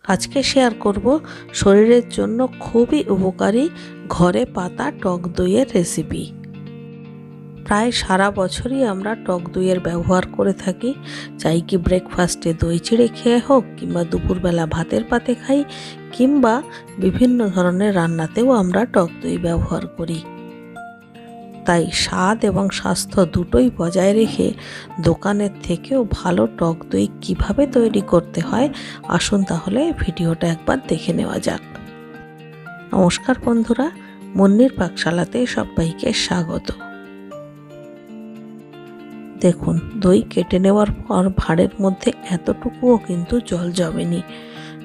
আজকে শেয়ার করব শরীরের জন্য খুবই উপকারী ঘরে পাতা টক দইয়ের রেসিপি। প্রায় সারা বছরই আমরা টক দইয়ের ব্যবহার করে থাকি, চাই কি ব্রেকফাস্টে দই চিড়ে খেয়ে হোক, কিংবা দুপুরবেলা ভাতের পাতে খাই, কিংবা বিভিন্ন ধরনের রান্নাতেও আমরা টক দই ব্যবহার করি। তাই স্বাদ এবং স্বাস্থ্য দুটোই বজায় রেখে দোকানের থেকেও ভালো টক দই কিভাবে তৈরি করতে হয়, আসুন তাহলে ভিডিওটা একবার দেখে নেওয়া যাক। নমস্কার বন্ধুরা, মুন্নির পাকশালাতে সবাইকে স্বাগত। দেখুন, দই কেটে নেওয়ার পর ভাঁড়ের মধ্যে এতটুকুও কিন্তু জল জমেনি।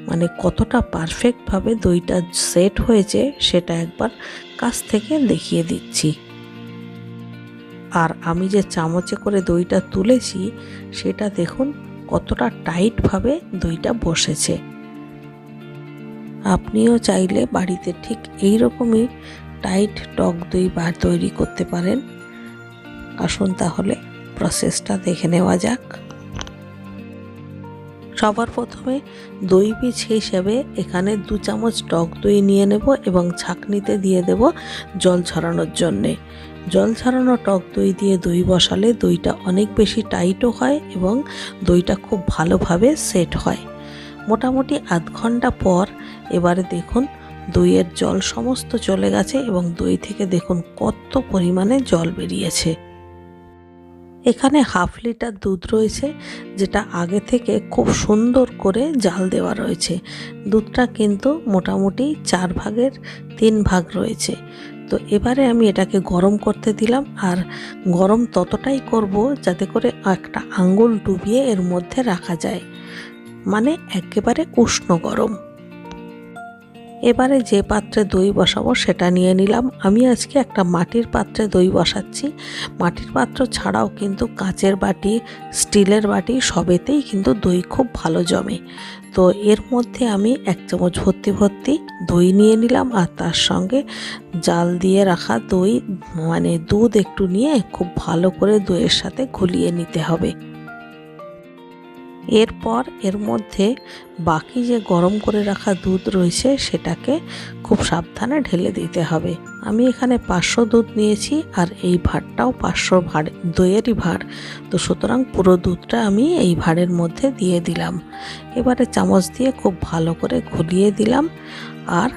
মানে কতটা পারফেক্টভাবে দইটা সেট হয়েছে সেটা একবার কাছ থেকে দেখিয়ে দিচ্ছি। আর আমি যে চামচে করে দইটা তুলেছি সেটা দেখুন কতটা টাইটভাবে দইটা বসেছে। আপনিও চাইলে বাড়িতে ঠিক এই রকমই টাইট টক দই তৈরি করতে পারেন। আসুন তাহলে প্রসেসটা দেখে নেওয়া যাক। সবার প্রথমে দই বীজ হিসেবে এখানে 2 চামচ টক দই নিয়ে নেব এবং ছাঁকনিতে দিয়ে দেব জল ঝরানোর জন্যে। জল ঝরানো টক দই দিয়ে দই বসালে দইটা অনেক বেশি টাইটও হয় এবং দইটা খুব ভালোভাবে সেট হয়। মোটামুটি আধ ঘন্টা পর এবারে দেখুন দইয়ের জল সমস্ত চলে গেছে এবং দই থেকে দেখুন কত পরিমাণে জল বেরিয়েছে। এখানে হাফ লিটার দুধ রয়েছে, যেটা আগে থেকে খুব সুন্দর করে জাল দেওয়া রয়েছে। দুধটা কিন্তু মোটামুটি 4 ভাগের 3 ভাগ রয়েছে। তো এবারে আমি এটাকে গরম করতে দিলাম, আর গরম ততটাই করব যাতে করে একটা আঙ্গুল ডুবিয়ে এর মধ্যে রাখা যায়, মানে একেবারে উষ্ণ গরম। এবারে যে পাত্রে দই বসাবো সেটা নিয়ে নিলাম। আমি আজকে একটা মাটির পাত্রে দই বসাচ্ছি। মাটির পাত্র ছাড়াও কিন্তু কাঁচের বাটি, স্টিলের বাটি সবেতেই কিন্তু দই খুব ভালো জমে। তো এর মধ্যে আমি 1 চামচ ভর্তি দই নিয়ে নিলাম, আর তার সঙ্গে জাল দিয়ে রাখা দই মানে দুধ একটু নিয়ে খুব ভালো করে দইয়ের সাথে ঘুলিয়ে নিতে হবে। এরপর এর মধ্যে বাকি যে গরম করে রাখা দুধ রয়েছে সেটাকে খুব সাবধানে ঢেলে দিতে হবে। আমি এখানে 500 দুধ নিয়েছি, আর এই ভাঁড়টাও 500 ভাঁড় দইয়েরই ভাঁড়। তো সুতরাং পুরো দুধটা আমি এই ভাঁড়ের মধ্যে দিয়ে দিলাম। এবারে চামচ দিয়ে খুব ভালো করে ঘুলিয়ে দিলাম, আর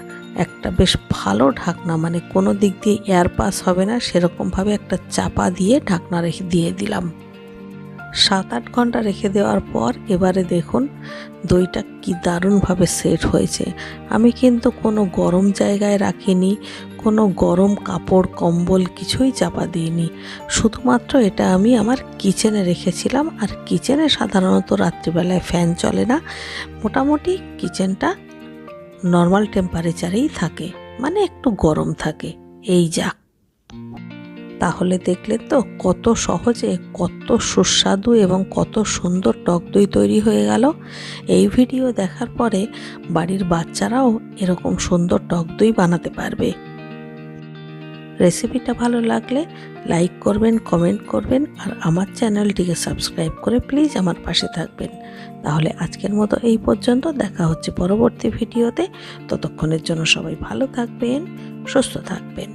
একটা বেশ ভালো ঢাকনা, মানে কোনো দিক দিয়ে এয়ার পাস হবে না সেরকমভাবে একটা চাপা দিয়ে ঢাকনা রেখে দিয়ে দিলাম। 7-8 ঘন্টা রেখে দেওয়ার পর এবারে দেখুন দইটা কি দারুণভাবে সেট হয়েছে। আমি কিন্তু কোনো গরম জায়গায় রাখিনি, কোনো গরম কাপড় কম্বল কিছুই চাপা দিইনি। শুধুমাত্র এটা আমি আমার কিচেনে রেখেছিলাম, আর কিচেনে সাধারণত রাত্রিবেলায় ফ্যান চলে না। মোটামুটি কিচেনটা নর্মাল টেম্পারেচারেই থাকে, মানে একটু গরম থাকে। এই যাক, তাহলে দেখলেন তো কত সহজে, কত সুস্বাদু এবং কত সুন্দর টক দই তৈরি হয়ে গেল। এই ভিডিও দেখার পরে বাড়ির বাচ্চারাও এরকম সুন্দর টক দই বানাতে পারবে। রেসিপিটা ভালো লাগলে লাইক করবেন, কমেন্ট করবেন, আর আমার চ্যানেলটিকে সাবস্ক্রাইব করে প্লিজ আমার পাশে থাকবেন। তাহলে আজকের মতো এই পর্যন্ত, দেখা হচ্ছে পরবর্তী ভিডিওতে। ততক্ষণের জন্য সবাই ভালো থাকবেন, সুস্থ থাকবেন।